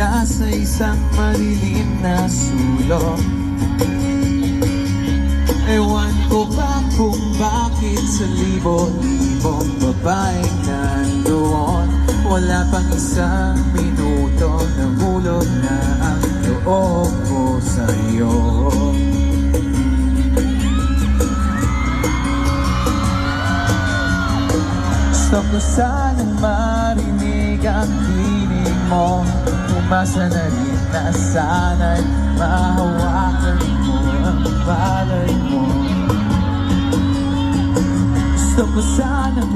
nasa isang madilim na sulok. Ewan ko ba kung bakit sa libo-libong babaeng nandoon, wala pang isang minuto na hulog na ang loob ko sa'yo. Gusto ko sanang marinig ang tinig mo, umasa na rin na sana'y mahawakan mo ang palay mo. Gusto ko sanang